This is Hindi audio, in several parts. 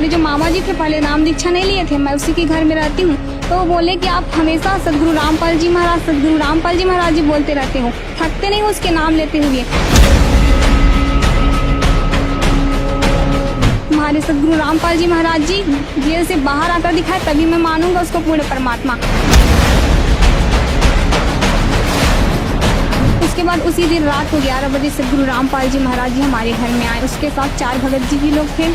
हमारे जो मामा जी थे पहले नाम दीक्षा नहीं लिए थे, मैं उसी के घर में रहती हूँ, तो वो बोले कि आप हमेशा सदगुरु रामपाल जी महाराज, सदगुरु रामपाल जी महाराज जी बोलते रहते हो, थकते नहीं उसके नाम लेते हुए। हमारे सदगुरु रामपाल जी महाराज जी जेल से बाहर आकर दिखाए तभी मैं मानूंगा उसको पूर्ण परमात्मा। उसके बाद उसी दिन रात को 11 बजे सदगुरु रामपाल जी महाराज जी हमारे घर में आए। उसके साथ 4 भगत जी भी लोग थे,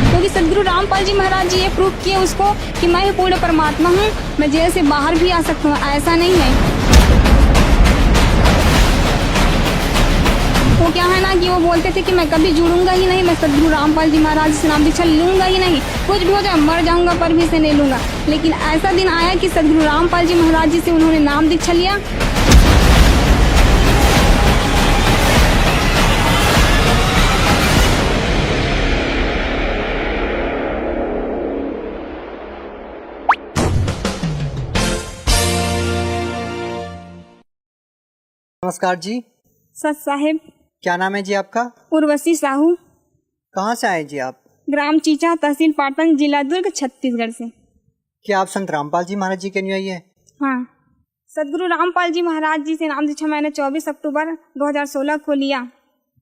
क्योंकि सदगुरु रामपाल जी महाराज जी ये प्रूफ किए उसको कि मैं ही पूर्ण परमात्मा हूँ, मैं जेल से बाहर भी आ सकता हूँ, ऐसा नहीं है। वो क्या है ना कि वो बोलते थे कि मैं कभी जुड़ूंगा ही नहीं, मैं सदगुरु रामपाल जी महाराज से नाम दीक्षा लूंगा ही नहीं, कुछ भी हो जाए मर जाऊंगा पर भी से नहीं लूंगा। लेकिन ऐसा दिन आया कि सदगुरु रामपाल जी महाराज जी से उन्होंने नाम दीक्षा लिया। नमस्कार जी। सत साहेब। क्या नाम है जी आपका? उर्वशी साहू। कहाँ से आए जी आप? ग्राम चीचा, तहसील पाटन, जिला दुर्ग, छत्तीसगढ़ से। क्या आप संत रामपाल जी महाराज जी के अनुयायी हैं? हाँ, सदगुरु रामपाल जी महाराज जी से नाम दीक्षा मैंने 24 अक्टूबर 2016 को लिया।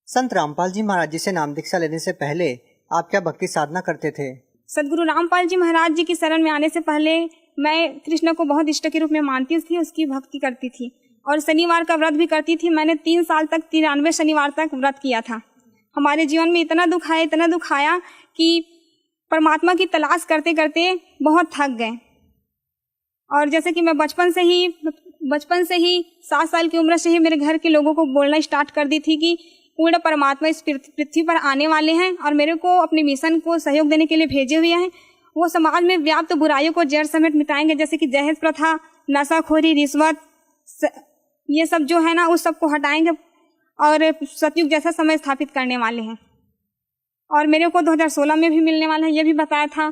संत रामपाल जी महाराज जी से नाम दीक्षा लेने से पहले आप क्या भक्ति साधना करते थे? सदगुरु रामपाल जी महाराज जी की शरण में आने से पहले मैं कृष्ण को बहुत इष्ट के रूप में मानती थी, उसकी भक्ति करती थी और शनिवार का व्रत भी करती थी। मैंने 3 साल तक 93 शनिवार तक व्रत किया था। हमारे जीवन में इतना दुख आया कि परमात्मा की तलाश करते करते बहुत थक गए। और जैसे कि मैं बचपन से ही 7 साल की उम्र से ही मेरे घर के लोगों को बोलना स्टार्ट कर दी थी कि पूर्ण परमात्मा इस पृथ्वी पर आने वाले हैं और मेरे को अपने मिशन को सहयोग देने के लिए भेजे हुए हैं। वो समाज में व्याप्त बुराइयों को जड़ समेत मिटाएंगे, जैसे कि दहेज प्रथा, नशाखोरी, रिश्वत, ये सब जो है ना उस सब को हटाएंगे और सतयुग जैसा समय स्थापित करने वाले हैं। और मेरे को 2016 में भी मिलने वाला है, ये भी बताया था।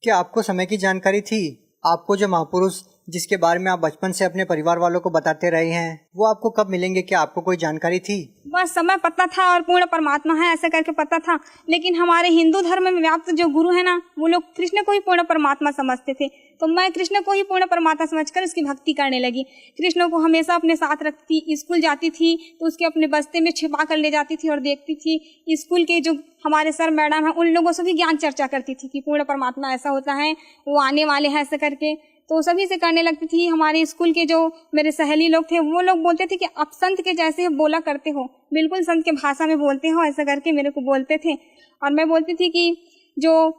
क्या आपको समय की जानकारी थी? आपको जो महापुरुष जिसके बारे में आप बचपन से अपने परिवार वालों को बताते रहे हैं वो आपको कब मिलेंगे? क्या आपको कोई जानकारी थी? बस समय पता था और पूर्ण परमात्मा है ऐसे करके पता था। लेकिन हमारे हिंदू धर्म में व्याप्त जो गुरु है ना वो लोग कृष्ण को ही पूर्ण परमात्मा समझते थे, तो मैं कृष्ण को ही पूर्ण परमात्मा समझकर उसकी भक्ति करने लगी। कृष्ण को हमेशा अपने साथ रखती थी, स्कूल जाती थी तो उसके अपने बस्ते में छिपा कर ले जाती थी और देखती थी। स्कूल के जो हमारे सर मैडम हैं उन लोगों से भी ज्ञान चर्चा करती थी कि पूर्ण परमात्मा ऐसा होता है, वो आने वाले हैं ऐसे करके, तो सभी से करने लगती थी। हमारे स्कूल के जो मेरे सहेली लोग थे वो लोग बोलते थे कि आप संत के जैसे बोला करते हो, बिल्कुल संत के भाषा में बोलते हो, ऐसा करके मेरे को बोलते थे। और मैं बोलती थी कि जो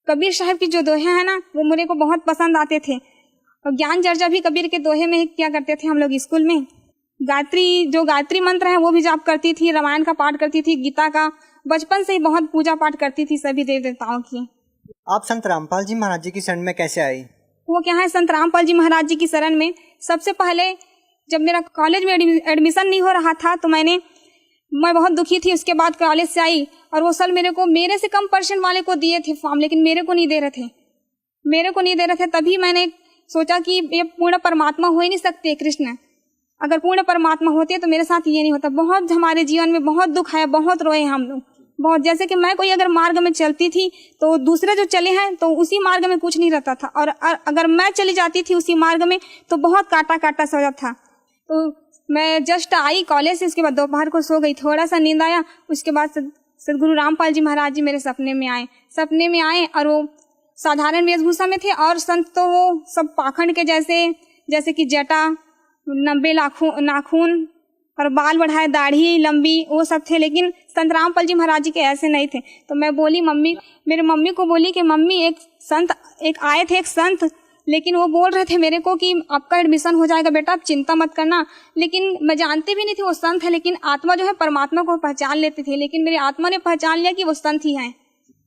कबीर साहब की जो दोहे हैं ना वो मेरे को बहुत पसंद आते थे। और ज्ञान चर्चा भी कबीर के दोहे में ही किया करते थे हम लोग स्कूल में। गायत्री मंत्र है वो भी जाप करती थी, रामायण का पाठ करती थी, गीता का, बचपन से ही बहुत पूजा पाठ करती थी सभी देव देवताओं की। आप संत रामपाल जी महाराज जी की शरण में कैसे आई? वो क्या है, संत रामपाल जी महाराज जी की शरण में सबसे पहले जब मेरा कॉलेज में एडमिशन नहीं हो रहा था तो मैं बहुत दुखी थी। उसके बाद कॉलेज से आई और वो सर मेरे से कम परसेंट वाले को दिए थे फॉर्म, लेकिन मेरे को नहीं दे रहे थे। तभी मैंने सोचा कि ये पूर्ण परमात्मा हो ही नहीं सकते कृष्ण, अगर पूर्ण परमात्मा होते तो मेरे साथ ये नहीं होता। बहुत हमारे जीवन में बहुत दुख आया, बहुत रोए हम लोग बहुत। जैसे कि मैं कोई अगर मार्ग में चलती थी तो दूसरे जो चले हैं तो उसी मार्ग में कुछ नहीं रहता था, और अगर मैं चली जाती थी उसी मार्ग में तो बहुत काटा सा हो जाता था। तो मैं जस्ट आई कॉलेज से, उसके बाद दोपहर को सो गई, थोड़ा सा नींद आया। उसके बाद सदगुरु रामपाल जी महाराज जी मेरे सपने में आए और वो साधारण वेशभूषा में थे और संत तो वो सब पाखंड के जैसे कि जटा, 90 नाखून और बाल बढ़ाए, दाढ़ी लंबी, वो सब थे। लेकिन संत रामपाल जी महाराज जी के ऐसे नहीं थे। तो मैं बोली मेरे मम्मी को बोली कि मम्मी एक आए थे एक संत, लेकिन वो बोल रहे थे मेरे को कि आपका एडमिशन हो जाएगा बेटा, आप चिंता मत करना। लेकिन मैं जानती भी नहीं थी वो संत है, लेकिन आत्मा जो है परमात्मा को पहचान लेती थी, लेकिन मेरी आत्मा ने पहचान लिया कि वो संत ही हैं।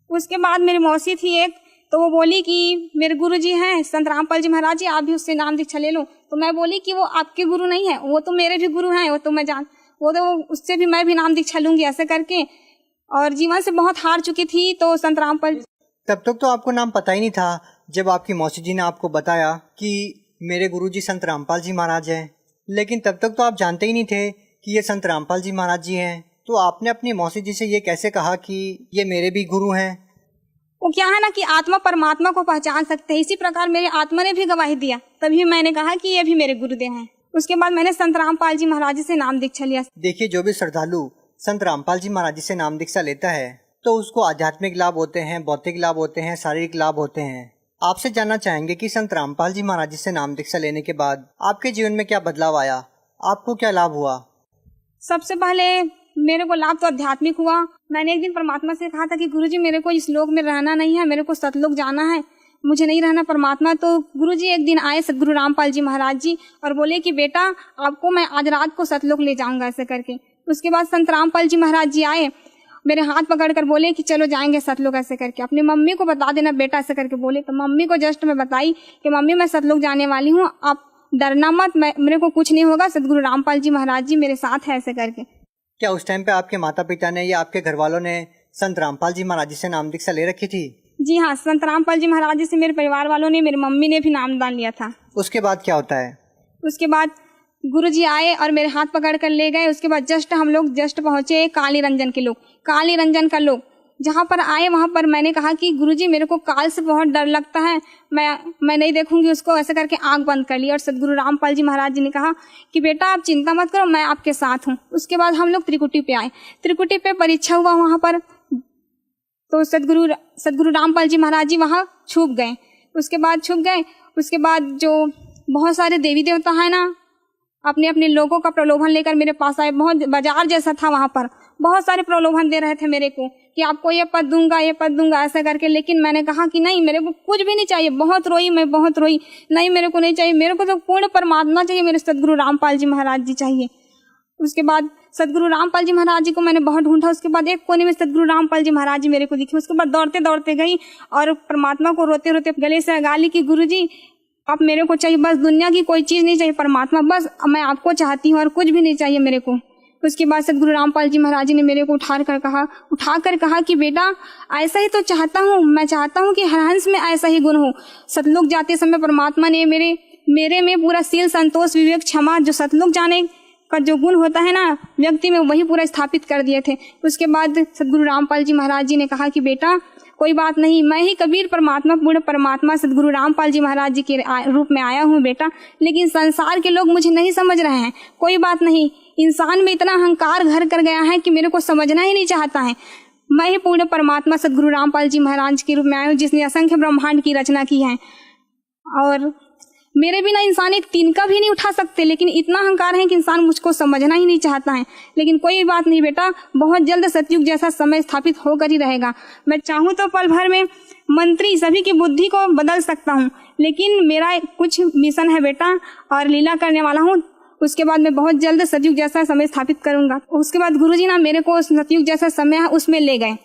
उसके बाद मेरी मौसी थी एक, तो वो बोली कि मेरे गुरु जी हैं संत रामपाल जी महाराज जी, आप भी उससे नाम दीक्षा ले लो। तो मैं बोली कि वो आपके गुरु नहीं है, वो तो मेरे भी गुरु हैं, वो तो उससे भी मैं भी नाम दीक्षा लूंगी ऐसे करके। और जीवन से बहुत हार चुकी थी तो संत रामपाल। तब तक तो आपको नाम पता ही नहीं था जब आपकी मौसी जी ने आपको बताया कि मेरे गुरुजी संत रामपाल जी महाराज हैं, लेकिन तब तक तो आप जानते ही नहीं थे कि ये संत रामपाल जी महाराज जी हैं। तो आपने अपनी मौसी जी से ये कैसे कहा कि ये मेरे भी गुरु हैं? वो क्या है ना कि आत्मा परमात्मा को पहचान सकते हैं, इसी प्रकार मेरे आत्मा ने भी गवाही दिया, तभी मैंने कहा कि ये भी मेरे गुरुदेव हैं। उसके बाद मैंने संत रामपाल जी महाराज जी से नाम दीक्षा लिया। देखिए, जो भी श्रद्धालु संत रामपाल जी महाराज जी से नाम दीक्षा लेता है तो उसको आध्यात्मिक लाभ होते हैं, भौतिक लाभ होते हैं, शारीरिक लाभ होते हैं। आपसे जानना चाहेंगे कि संत रामपाल जी महाराज जी से नाम दीक्षा लेने के बाद आपके जीवन में क्या बदलाव आया, आपको क्या लाभ हुआ? सबसे पहले मेरे को लाभ तो आध्यात्मिक हुआ। मैंने एक दिन परमात्मा से कहा था कि गुरुजी मेरे को इस लोक में रहना नहीं है, मेरे को सतलोक जाना है, मुझे नहीं रहना परमात्मा। तो गुरुजी एक दिन आए सदगुरु रामपाल जी महाराज जी और बोले कि बेटा आपको मैं आज रात को सतलोक ले जाऊंगा ऐसे करके। उसके बाद संत रामपाल जी महाराज जी आए, मेरे हाथ पकड़ कर बोले कि चलो जाएंगे सतलोक ऐसे करके, अपनी मम्मी को बता देना बेटा ऐसे करके बोले। तो मम्मी को जस्ट मैं बताई कि मम्मी मैं सतलोक जाने वाली हूँ, आप डरना मत, मेरे को कुछ नहीं होगा, सदगुरु रामपाल जी महाराज जी मेरे साथ है ऐसे करके। क्या उस टाइम पे आपके माता पिता ने या आपके घर वालों ने संत रामपाल जी महाराज जी से नाम दीक्षा ले रखी थी? जी हाँ, संत रामपाल जी महाराज जी से मेरे परिवार वालों ने, मेरी मम्मी ने भी नामदान लिया था। उसके बाद क्या होता है? उसके बाद गुरुजी आए और मेरे हाथ पकड़ कर ले गए। उसके बाद हम लोग पहुंचे काली रंजन के लोग, काली रंजन का लोग जहाँ पर आए वहाँ पर मैंने कहा कि गुरुजी मेरे को काल से बहुत डर लगता है, मैं नहीं देखूंगी उसको ऐसे करके आंख बंद कर ली। और सदगुरु रामपाल जी महाराज जी ने कहा कि बेटा आप चिंता मत करो, मैं आपके साथ हूँ। उसके बाद हम लोग त्रिकुटी पे आए, त्रिकुटी पे परीक्षा हुआ वहाँ पर, तो सदगुरु रामपाल जी महाराज जी वहाँ छुप गए। उसके बाद जो बहुत सारे देवी देवता है ना, अपने अपने लोगों का प्रलोभन लेकर मेरे पास आए। बहुत बाजार जैसा था वहाँ पर, बहुत सारे प्रलोभन दे रहे थे मेरे को कि आपको ये पद दूंगा ऐसा करके। लेकिन मैंने कहा कि नहीं, मेरे को कुछ भी नहीं चाहिए। बहुत रोई, नहीं मेरे को नहीं चाहिए, मेरे को तो पूर्ण परमात्मा चाहिए, मेरे सदगुरु रामपाल जी महाराज जी चाहिए। उसके बाद सदगुरु रामपाल जी महाराज जी को मैंने बहुत ढूंढा। उसके बाद एक कोने में सदगुरु रामपाल जी महाराज जी मेरे को दिखे। उसके बाद दौड़ते दौड़ते गई और परमात्मा को रोते रोते गले से लगा ली कि गुरुजी आप मेरे को चाहिए, बस दुनिया की कोई चीज नहीं चाहिए परमात्मा, बस मैं आपको चाहती हूँ और कुछ भी नहीं चाहिए मेरे को। उसके बाद सदगुरु रामपाल जी महाराज जी ने मेरे को उठा कर कहा कि बेटा ऐसा ही तो चाहता हूँ, मैं चाहता हूँ कि हर हंस में ऐसा ही गुण हो। सतलोक जाते समय परमात्मा ने मेरे में पूरा शील, संतोष, विवेक, क्षमा, जो सतलोक जाने का जो गुण होता है ना व्यक्ति में, वही पूरा स्थापित कर दिए थे। उसके बाद सदगुरु रामपाल जी महाराज जी ने कहा कि बेटा कोई बात नहीं, मैं ही कबीर परमात्मा, पूर्ण परमात्मा सदगुरु रामपाल जी महाराज जी के रूप में आया हूँ बेटा, लेकिन संसार के लोग मुझे नहीं समझ रहे हैं। कोई बात नहीं, इंसान में इतना अहंकार घर कर गया है कि मेरे को समझना ही नहीं चाहता है। मैं ही पूर्ण परमात्मा सदगुरु रामपाल जी महाराज के रूप में आया हूँ, जिसने असंख्य ब्रह्मांड की रचना की है और मेरे बिना इंसान एक तिनका भी नहीं उठा सकते, लेकिन इतना अहंकार है कि इंसान मुझको समझना ही नहीं चाहता है। लेकिन कोई बात नहीं बेटा, बहुत जल्द सतयुग जैसा समय स्थापित होकर ही रहेगा। मैं चाहूँ तो पल भर में मंत्री सभी की बुद्धि को बदल सकता हूँ, लेकिन मेरा कुछ मिशन है बेटा और लीला करने वाला हूँ। उसके बाद मैं बहुत जल्द सतयुग जैसा समय स्थापित करूंगा। उसके बाद गुरुजी ना मेरे को सतयुग जैसा समय है उसमें ले गए।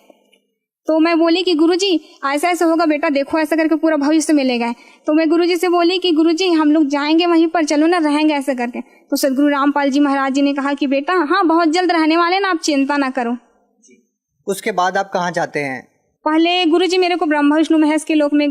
तो मैं बोली कि गुरुजी ऐसा ऐसा होगा बेटा, देखो ऐसा करके पूरा भविष्य में ले गए। तो मैं गुरुजी से बोली कि गुरुजी हम लोग जाएंगे वहीं पर, चलो ना रहेंगे ऐसे करके। तो सदगुरु रामपाल जी महाराज जी ने कहा कि बेटा हाँ बहुत जल्द रहने वाले ना, आप चिंता ना करो। उसके बाद आप कहाँ जाते हैं? पहले गुरुजी मेरे को ब्रह्मा विष्णु महेश के लोक में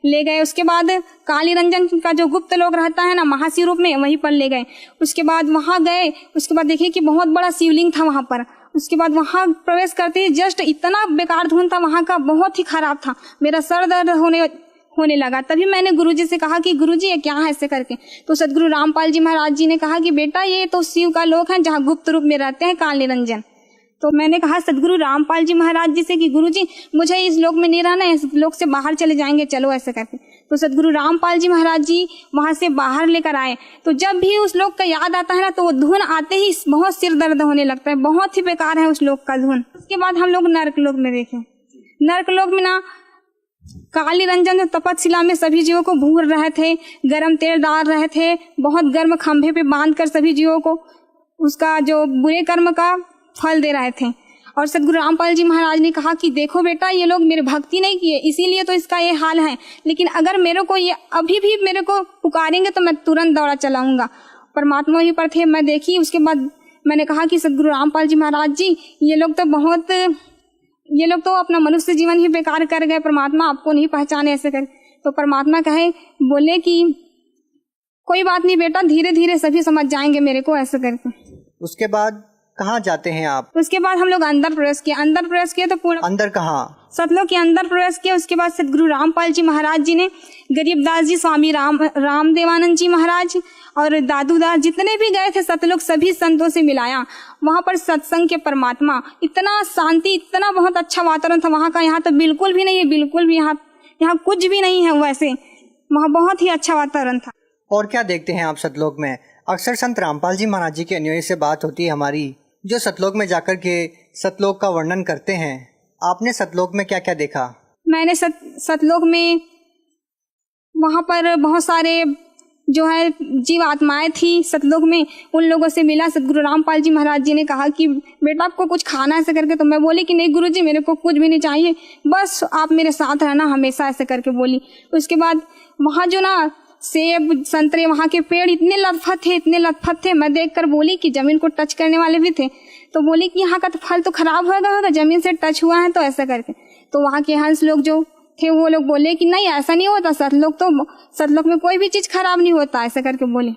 ले गए। उसके बाद काली रंजन का जो गुप्त लोक रहता है ना महाशिव रूप में, वहीं पर ले गए। उसके बाद वहां गए, उसके बाद देखिए कि बहुत बड़ा शिवलिंग था वहां पर। उसके बाद वहां प्रवेश करते ही जस्ट इतना बेकार धुन था वहां का, बहुत ही खराब था, मेरा सर दर्द होने लगा। तभी मैंने गुरुजी से कहा कि गुरुजी ये क्या है ऐसे करके। तो सदगुरु रामपाल जी महाराज जी ने कहा कि बेटा ये तो शिव का लोक है जहाँ गुप्त रूप में रहते हैं काल निरंजन। तो मैंने कहा सदगुरु रामपाल जी महाराज जी से कि गुरुजी मुझे इस लोक में नहीं रहना है, इस लोक से बाहर चले जाएंगे, चलो ऐसे करके। तो सदगुरु रामपाल जी महाराज जी वहां से बाहर लेकर आए। तो जब भी उस लोक का याद आता है ना, तो वो धुन आते ही बहुत सिर दर्द होने लगता है, बहुत ही बेकार है उस लोक का धुन। उसके बाद हम लोग नर्क लोक में देखे। नर्क लोक में ना काली रंजन तपस्या में सभी जीवों को भूर रहे थे, गर्म तेल डाल रहे थे, बहुत गर्म खंभे पे बांध कर सभी जीवों को उसका जो बुरे कर्म का फल दे रहे थे। और सदगुरु रामपाल जी महाराज ने कहा कि देखो बेटा ये लोग मेरे भक्ति नहीं किए, इसीलिए तो इसका ये हाल है, लेकिन अगर मेरे को ये अभी भी मेरे को पुकारेंगे तो मैं तुरंत दौड़ा चलाऊंगा। परमात्मा ही पर थे, मैं देखी। उसके बाद मैंने कहा कि सदगुरु रामपाल जी महाराज जी ये लोग तो अपना मनुष्य जीवन ही बेकार कर गए, परमात्मा आपको नहीं पहचाने ऐसे कर। तो परमात्मा बोले कि कोई बात नहीं बेटा, धीरे धीरे सभी समझ जाएंगे मेरे को ऐसे करके। उसके बाद कहाँ जाते हैं आप? उसके बाद हम लोग अंदर प्रवेश किए तो पूरा अंदर कहाँ? सतलोक के अंदर प्रवेश किया। उसके बाद सदगुरु रामपाल जी महाराज जी ने गरीबदास जी, स्वामी रामदेवानंद जी महाराज और दादूदास जितने भी गए थे सतलोक, सभी संतों से मिलाया। वहाँ पर सत्संग के परमात्मा, इतना शांति, इतना बहुत अच्छा वातावरण था वहाँ का। यहाँ तो बिल्कुल भी नहीं है, बिल्कुल भी यहाँ कुछ भी नहीं है। वैसे वहाँ बहुत ही अच्छा वातावरण था। और क्या देखते हैं आप सतलोक में? अक्सर संत रामपाल जी महाराज जी के अनुयायी से बात होती है हमारी, जो सतलोक में जाकर के सतलोक का वर्णन करते हैं। आपने सतलोक में क्या क्या देखा? मैंने सतलोक में वहाँ पर बहुत सारे जो है जीव आत्माएं थी सतलोक में, उन लोगों से मिला। सदगुरु रामपाल जी महाराज जी ने कहा कि बेटा आपको कुछ खाना ऐसे करके, तो मैं बोली कि नहीं गुरुजी मेरे को कुछ भी नहीं चाहिए, बस आप मेरे साथ रहना हमेशा, ऐसे करके बोली। उसके बाद वहाँ जो ना सेब संतरे, वहाँ के पेड़ इतने लतफत थे, मैं देखकर बोली कि जमीन को टच करने वाले भी थे, तो बोली कि यहाँ का तो फल तो खराब होगा जमीन से टच हुआ है तो ऐसा करके। तो वहाँ के हंस लोग जो थे वो लोग बोले कि नहीं ऐसा नहीं होता, सतलोक में कोई भी चीज खराब नहीं होता, ऐसा करके बोले।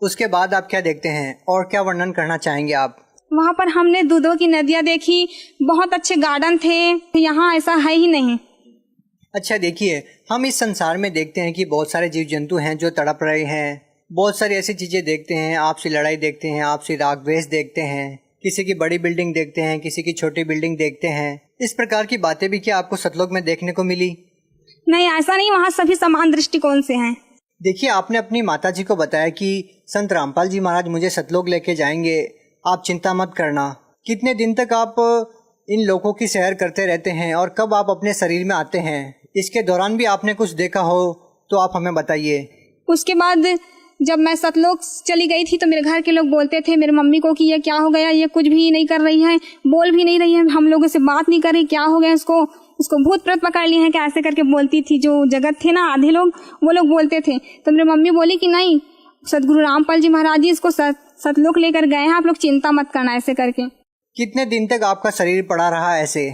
उसके बाद आप क्या देखते हैं और क्या वर्णन करना चाहेंगे आप? वहाँ पर हमने दूधों की नदियाँ देखी, बहुत अच्छे गार्डन थे, यहाँ ऐसा है ही नहीं। अच्छा देखिए, हम इस संसार में देखते हैं कि बहुत सारे जीव जंतु हैं जो तड़प रहे हैं, बहुत सारी ऐसी चीजें देखते हैं, आपसी लड़ाई देखते हैं, आपसी राग द्वेष देखते हैं, किसी की बड़ी बिल्डिंग देखते हैं, किसी की छोटी बिल्डिंग देखते हैं। इस प्रकार की बातें भी क्या आपको सतलोक में देखने को मिली? नहीं, ऐसा नहीं, वहाँ सभी समान दृष्टिकोण से हैं। देखिए, आपने अपनी माता जी को बताया कि संत रामपाल जी महाराज मुझे सतलोक लेके जाएंगे, आप चिंता मत करना। कितने दिन तक आप इन लोगों की सैर करते रहते हैं और कब आप अपने शरीर में आते हैं? इसके दौरान भी आपने कुछ देखा हो तो आप हमें बताइए। उसके बाद जब मैं सतलोक चली गई थी तो मेरे घर के लोग बोलते थे मेरे मम्मी को कि ये क्या हो गया, ये कुछ भी नहीं कर रही है, बोल भी नहीं रही है, हम लोगों से बात नहीं कर रही, क्या हो गया इसको भूत प्रेत पकड़ लिए हैं क्या, ऐसे करके बोलती थी। जो जगत थे ना आधे लोग, वो लोग बोलते थे। तो मेरी मम्मी बोली कि नहीं, सदगुरु रामपाल जी महाराज जी इसको सतलोक लेकर गए हैं, आप लोग चिंता मत करना, ऐसे करके। कितने दिन तक आपका शरीर पड़ा रहा ऐसे?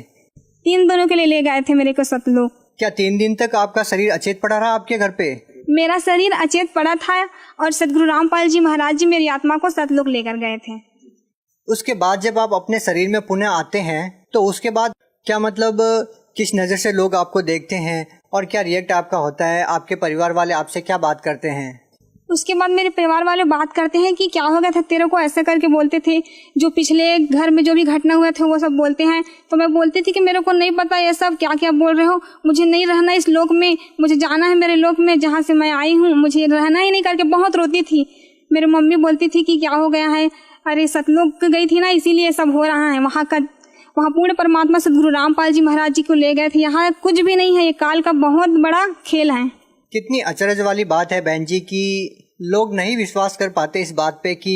3 दिनों के लिए ले गए थे मेरे को सतलोक। क्या 3 दिन तक आपका शरीर अचेत पड़ा रहा आपके घर पे? मेरा शरीर अचेत पड़ा था और सदगुरु रामपाल जी महाराज जी मेरी आत्मा को सतलोक लेकर गए थे। उसके बाद जब आप अपने शरीर में पुनः आते हैं तो उसके बाद क्या मतलब किस नज़र से लोग आपको देखते हैं और क्या रिएक्ट आपका होता है? आपके परिवार वाले आपसे क्या बात करते हैं? उसके बाद मेरे परिवार वाले बात करते हैं कि क्या हो गया था तेरे को, ऐसे करके बोलते थे। जो पिछले घर में जो भी घटना हुआ थे वो सब बोलते हैं। तो मैं बोलती थी कि मेरे को नहीं पता ये सब क्या क्या बोल रहे हो, मुझे नहीं रहना इस लोक में, मुझे जाना है मेरे लोक में जहाँ से मैं आई हूँ, मुझे रहना ही नहीं, करके बहुत रोती थी। मेरी मम्मी बोलती थी कि क्या हो गया है, अरे सतलोक गई थी ना इसीलिए सब हो रहा है। वहाँ पूर्ण परमात्मा सदगुरु रामपाल जी महाराज जी को ले गए थे, यहाँ कुछ भी नहीं है, ये काल का बहुत बड़ा खेल है। कितनी अचरज वाली बात है बहन जी कि लोग नहीं विश्वास कर पाते इस बात पे कि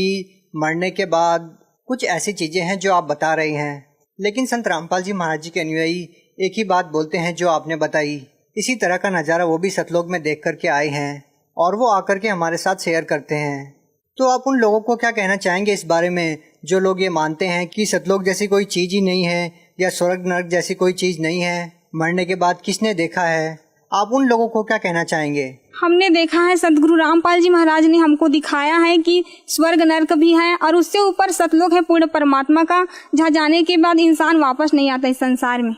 मरने के बाद कुछ ऐसी चीज़ें हैं जो आप बता रही हैं, लेकिन संत रामपाल जी महाराज जी के अनुयायी एक ही बात बोलते हैं जो आपने बताई। इसी तरह का नज़ारा वो भी सतलोक में देख करके आए हैं और वो आकर के हमारे साथ शेयर करते हैं। तो आप उन लोगों को क्या कहना चाहेंगे इस बारे में जो लोग ये मानते हैं कि सतलोक जैसी कोई चीज़ ही नहीं है या स्वर्ग नरक जैसी कोई चीज़ नहीं है, मरने के बाद किसने देखा है? आप उन लोगों को क्या कहना चाहेंगे? हमने देखा है, सदगुरु रामपाल जी महाराज ने हमको दिखाया है कि स्वर्ग नरक भी है और उससे ऊपर सतलोक है पूर्ण परमात्मा का, जहाँ जाने के बाद इंसान वापस नहीं आता इस संसार में।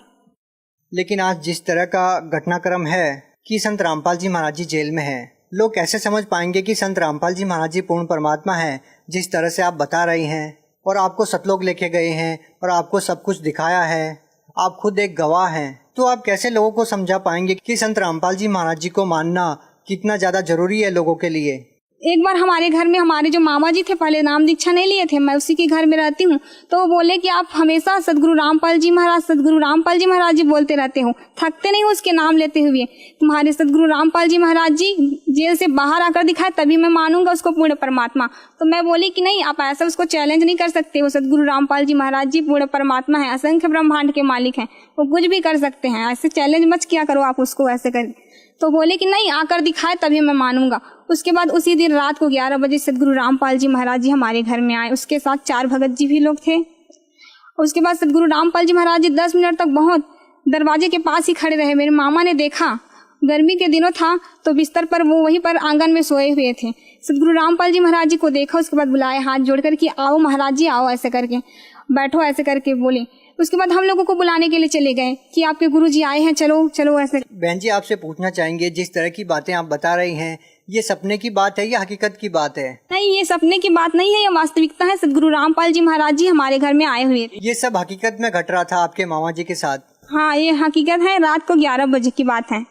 लेकिन आज जिस तरह का घटनाक्रम है कि संत रामपाल जी महाराज जी जेल में हैं, लोग कैसे समझ पाएंगे कि संत रामपाल जी महाराज जी पूर्ण परमात्मा है? जिस तरह से आप बता रही हैं और आपको सतलोक लेके गए हैं और आपको सब कुछ दिखाया है, आप खुद एक गवाह हैं, तो आप कैसे लोगों को समझा पाएंगे कि संत रामपाल जी महाराज जी को मानना कितना ज़्यादा जरूरी है लोगों के लिए? एक बार हमारे घर में हमारे जो मामा जी थे, पहले नाम दीक्षा नहीं लिए थे, मैं उसी के घर में रहती हूँ, तो वो बोले कि आप हमेशा सदगुरु रामपाल जी महाराज जी बोलते रहते हो, थकते नहीं हो उसके नाम लेते हुए। तुम्हारे सदगुरु रामपाल जी महाराज जी जेल से बाहर आकर दिखाए तभी मैं मानूंगा उसको पूर्ण परमात्मा। तो मैं बोली कि नहीं, आप ऐसा उसको चैलेंज नहीं कर सकते हो, सदगुरु रामपाल जी महाराज जी पूर्ण परमात्मा है, असंख्य ब्रह्मांड के मालिक हैं, वो कुछ भी कर सकते हैं, ऐसे चैलेंज मत किया करो आप उसको ऐसे कर। तो बोले कि नहीं, आकर दिखाए तभी मैं मानूंगा। उसके बाद उसी दिन रात को 11 बजे सदगुरु रामपाल जी महाराज जी हमारे घर में आए, उसके साथ 4 भगत जी भी लोग थे। उसके बाद सदगुरु रामपाल जी महाराज जी 10 मिनट तक बहुत दरवाजे के पास ही खड़े रहे। मेरे मामा ने देखा, गर्मी के दिनों था तो बिस्तर पर वो वहीं पर आंगन में सोए हुए थे। सदगुरु रामपाल जी महाराज जी को देखा, उसके बाद बुलाए हाथ जोड़कर कि आओ महाराज जी आओ, ऐसे करके बैठो, ऐसे करके बोले। उसके बाद हम लोगों को बुलाने के लिए चले गए कि आपके गुरु जी आए हैं, चलो चलो ऐसे। बहन जी आपसे पूछना चाहेंगे, जिस तरह की बातें आप बता रही हैं ये सपने की बात है या हकीकत की बात है? नहीं, ये सपने की बात नहीं है, ये वास्तविकता है। सदगुरु रामपाल जी महाराज जी हमारे घर में आए हुए थे। ये सब हकीकत में घट रहा था आपके मामा जी के साथ? हाँ, ये हकीकत है, रात को 11 बजे की बात है।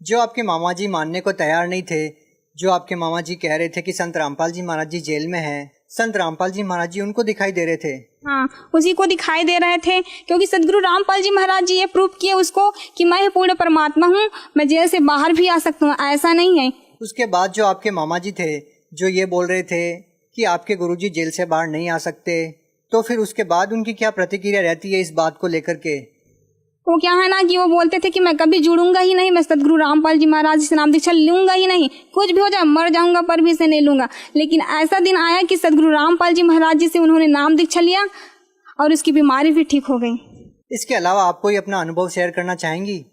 जो आपके मामा जी मानने को तैयार नहीं थे, जो आपके मामा जी कह रहे थे कि संत रामपाल जी महाराज जी जेल में हैं, संत रामपाल जी महाराज जी उनको दिखाई दे रहे थे? हाँ, उसी को दिखाई दे रहे थे, क्योंकि सदगुरु रामपाल जी महाराज जी ये प्रूफ किए उसको कि मैं पूर्ण परमात्मा हूँ, मैं जेल से बाहर भी आ सकता हूँ, ऐसा नहीं है। उसके बाद जो आपके मामा जी थे जो ये बोल रहे थे कि आपके गुरुजी जेल से बाहर नहीं आ सकते, तो फिर उसके बाद उनकी क्या प्रतिक्रिया रहती है इस बात को लेकर के? वो क्या है ना कि वो बोलते थे कि मैं कभी जुड़ूंगा ही नहीं, मैं सदगुरु रामपाल जी महाराज जी से नाम दीक्षा लूंगा ही नहीं, कुछ भी हो जाए मर जाऊंगा पर भी इसे नहीं लूंगा। लेकिन ऐसा दिन आया कि सदगुरु रामपाल जी महाराज जी से उन्होंने नाम दीक्षा लिया और उसकी बीमारी भी ठीक हो गई। इसके अलावा आप कोई अपना अनुभव शेयर करना चाहेंगी?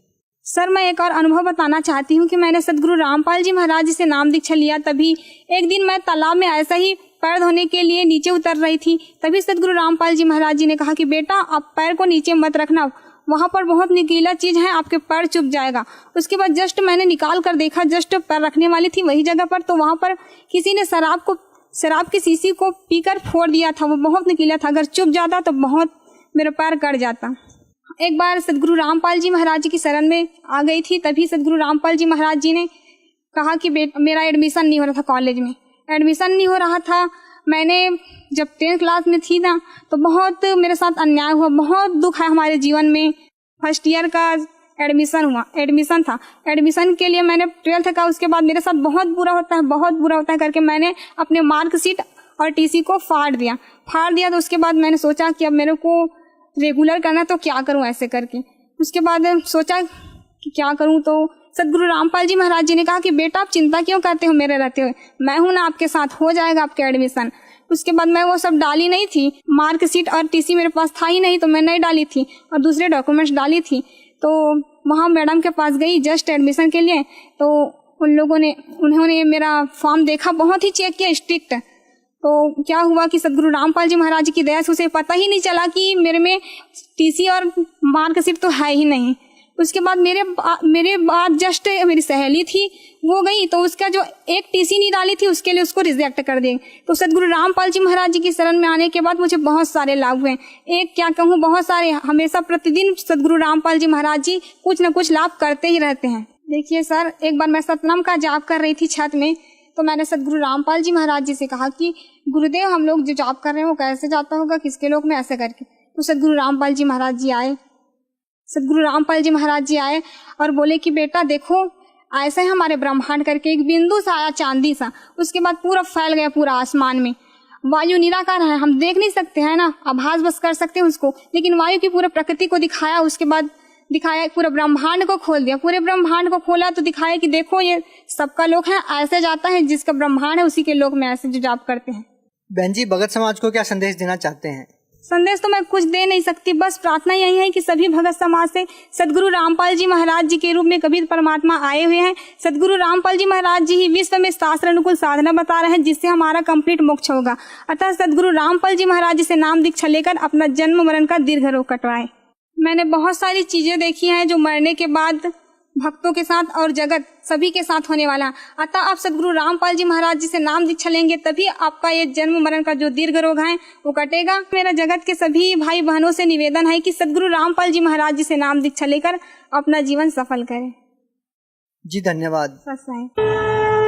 सर, मैं एक और अनुभव बताना चाहती हूँ कि मैंने सदगुरु रामपाल जी महाराज जी से नाम दीक्षा लिया। तभी एक दिन मैं तालाब में ऐसा ही पैर धोने के लिए नीचे उतर रही थी, तभी सदगुरु रामपाल जी महाराज जी ने कहा कि बेटा आप पैर को नीचे मत रखना, वहाँ पर बहुत नुकीला चीज है, आपके पैर चुभ जाएगा। उसके बाद जस्ट मैंने निकाल कर देखा, जस्ट पैर रखने वाली थी वही जगह पर, तो वहाँ पर किसी ने शराब की शीशी को पीकर फोड़ दिया था। वो बहुत नुकीला था, अगर चुभ जाता तो बहुत मेरा पैर कट जाता। एक बार सदगुरु रामपाल जी महाराज जी की शरण में आ गई थी, तभी सदगुरु रामपाल जी महाराज जी ने कहा कि मेरा एडमिशन नहीं हो रहा था, कॉलेज में एडमिशन नहीं हो रहा था। मैंने जब 10th क्लास में थी ना तो बहुत मेरे साथ अन्याय हुआ, बहुत दुख है हमारे जीवन में। फर्स्ट ईयर का एडमिशन था, एडमिशन के लिए मैंने 12th का, उसके बाद मेरे साथ बहुत बुरा होता है करके मैंने अपने मार्कशीट और टीसी को फाड़ दिया। तो उसके बाद मैंने सोचा कि अब मेरे को रेगुलर करना, तो क्या करूं ऐसे करके। उसके बाद सोचा कि क्या करूं, तो सदगुरु रामपाल जी महाराज जी ने कहा कि बेटा आप चिंता क्यों करते हो मेरे रहते हुए, मैं हूं ना आपके साथ, हो जाएगा आपका एडमिशन। उसके बाद मैं वो सब डाली नहीं थी, मार्कशीट और टीसी मेरे पास था ही नहीं, तो मैं नहीं डाली थी और दूसरे डॉक्यूमेंट्स डाली थी। तो वहाँ मैडम के पास गई जस्ट एडमिशन के लिए, तो उन्होंने मेरा फॉर्म देखा, बहुत ही चेक किया स्ट्रिक्ट। तो क्या हुआ कि सदगुरु रामपाल जी महाराज की दया से उसे पता ही नहीं चला कि मेरे में टीसी और मार्कशीट तो है ही नहीं। उसके बाद मेरे बाद जस्ट मेरी सहेली थी वो गई, तो उसका जो एक टीसी नहीं डाली थी उसके लिए उसको रिजेक्ट कर दिए। तो सदगुरु रामपाल जी महाराज जी की शरण में आने के बाद मुझे बहुत सारे लाभ हुए, एक क्या कहूँ बहुत सारे। हमेशा प्रतिदिन सदगुरु रामपाल जी महाराज जी कुछ न कुछ लाभ करते ही रहते हैं। देखिए सर, एक बार मैं सतनाम का जाप कर रही थी छत में, तो मैंने सदगुरु रामपाल जी महाराज जी से कहा कि गुरुदेव हम लोग जो जाप कर रहे हैं वो कैसे जाता होगा, किसके लोक में, ऐसे करके। तो सदगुरु रामपाल जी महाराज जी आए और बोले कि बेटा देखो ऐसे हमारे ब्रह्मांड करके एक बिंदु सा आया चांदी सा, उसके बाद पूरा फैल गया पूरा आसमान में। वायु निराकार है, हम देख नहीं सकते हैं ना, आभास बस कर सकते हैं उसको, लेकिन वायु की पूरा प्रकृति को दिखाया। उसके बाद दिखाया पूरे ब्रह्मांड को खोल दिया, पूरे ब्रह्मांड को खोला तो दिखाया कि देखो ये सबका लोक है, ऐसे जाता है जिसका ब्रह्मांड है उसी के लोक में ऐसे जो जाप करते हैं। बहन जी, भगत समाज को क्या संदेश देना चाहते हैं? संदेश तो मैं कुछ दे नहीं सकती, बस प्रार्थना यही है कि सभी भगत समाज से सदगुरु रामपाल जी महाराज जी के रूप में कबीर परमात्मा आए हुए हैं। सदगुरु रामपाल जी महाराज जी ही विश्व में शास्त्र अनुकूल साधना बता रहे हैं जिससे हमारा कंप्लीट मोक्ष होगा। अतः सदगुरु रामपाल जी महाराज जी से नाम दीक्षा लेकर अपना जन्म मरण का दीर्घ रोग कटवाए। मैंने बहुत सारी चीजें देखी हैं जो मरने के बाद भक्तों के साथ और जगत सभी के साथ होने वाला है। अतः आप सदगुरु रामपाल जी महाराज जी से नाम दीक्षा लेंगे तभी आपका ये जन्म मरण का जो दीर्घ रोग है वो कटेगा। मेरा जगत के सभी भाई बहनों से निवेदन है कि सदगुरु रामपाल जी महाराज जी से नाम दीक्षा लेकर अपना जीवन सफल करें। जी धन्यवाद। सच है।